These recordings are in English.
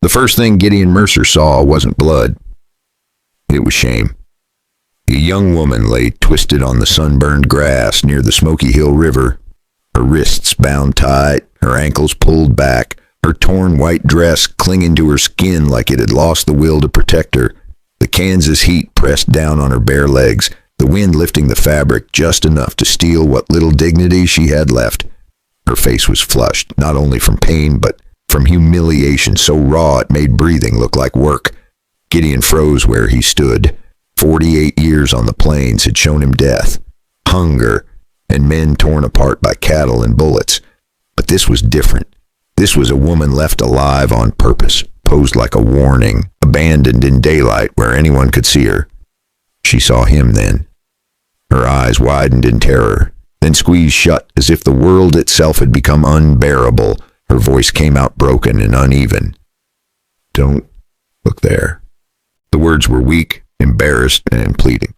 The first thing Gideon Mercer saw wasn't blood. It was shame. A young woman lay twisted on the sunburned grass near the Smoky Hill River, her wrists bound tight, her ankles pulled back, her torn white dress clinging to her skin like it had lost the will to protect her. The Kansas heat pressed down on her bare legs, the wind lifting the fabric just enough to steal what little dignity she had left. Her face was flushed, not only from pain, but from humiliation so raw it made breathing look like work. Gideon froze where he stood. 48 years on the plains had shown him death, hunger, and men torn apart by cattle and bullets. But this was different. This was a woman left alive on purpose, posed like a warning, abandoned in daylight where anyone could see her. She saw him then. Her eyes widened in terror, then squeezed shut as if the world itself had become unbearable. Her voice came out broken and uneven. "Don't look there." The words were weak, embarrassed, and pleading.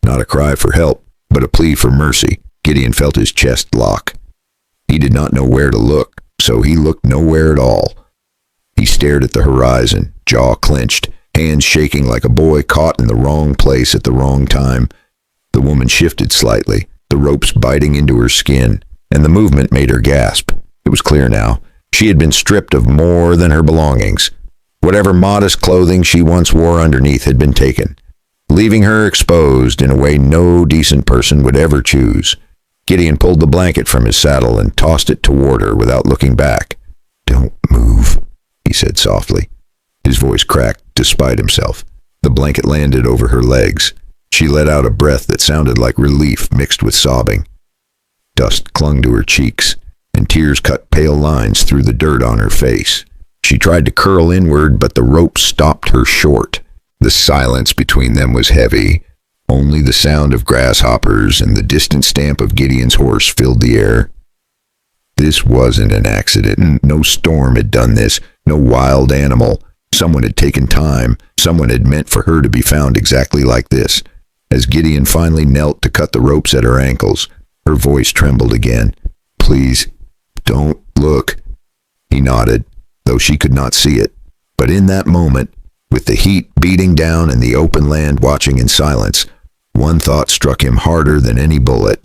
Not a cry for help, but a plea for mercy. Gideon felt his chest lock. He did not know where to look, so he looked nowhere at all. He stared at the horizon, jaw clenched, hands shaking like a boy caught in the wrong place at the wrong time. The woman shifted slightly, the ropes biting into her skin, and the movement made her gasp. It was clear now. She had been stripped of more than her belongings. Whatever modest clothing she once wore underneath had been taken, leaving her exposed in a way no decent person would ever choose. Gideon pulled the blanket from his saddle and tossed it toward her without looking back. "Don't move," he said softly. His voice cracked despite himself. The blanket landed over her legs. She let out a breath that sounded like relief mixed with sobbing. Dust clung to her cheeks, and tears cut pale lines through the dirt on her face. She tried to curl inward, but the rope stopped her short. The silence between them was heavy. Only the sound of grasshoppers and the distant stamp of Gideon's horse filled the air. This wasn't an accident. No storm had done this. No wild animal. Someone had taken time. Someone had meant for her to be found exactly like this. As Gideon finally knelt to cut the ropes at her ankles, her voice trembled again. "Please, don't look." He nodded, though she could not see it. But in that moment, with the heat beating down and the open land watching in silence, one thought struck him harder than any bullet.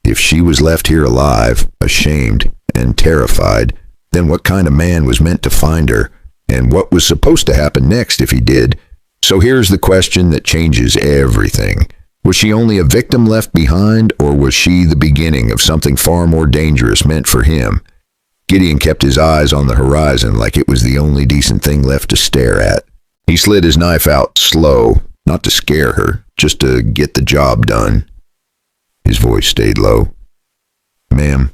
If she was left here alive, ashamed, and terrified, then what kind of man was meant to find her, and what was supposed to happen next if he did? So here's the question that changes everything. Was she only a victim left behind, or was she the beginning of something far more dangerous meant for him? Gideon kept his eyes on the horizon like it was the only decent thing left to stare at. He slid his knife out slow, not to scare her, just to get the job done. His voice stayed low. "Ma'am,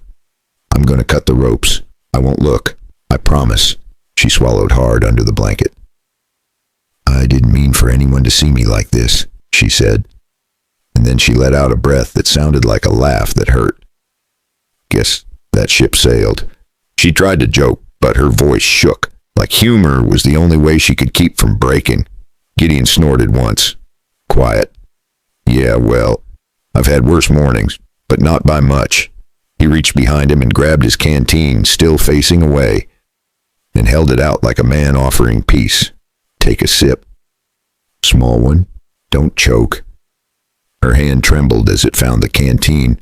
I'm going to cut the ropes. I won't look. I promise." She swallowed hard under the blanket. "I didn't mean for anyone to see me like this," she said. And then she let out a breath that sounded like a laugh that hurt. "Guess that ship sailed." She tried to joke, but her voice shook, like humor was the only way she could keep from breaking. Gideon snorted once. Quiet. "Yeah, well, I've had worse mornings, but not by much." He reached behind him and grabbed his canteen, still facing away, and held it out like a man offering peace. "Take a sip." "Small one. Don't choke." Her hand trembled as it found the canteen,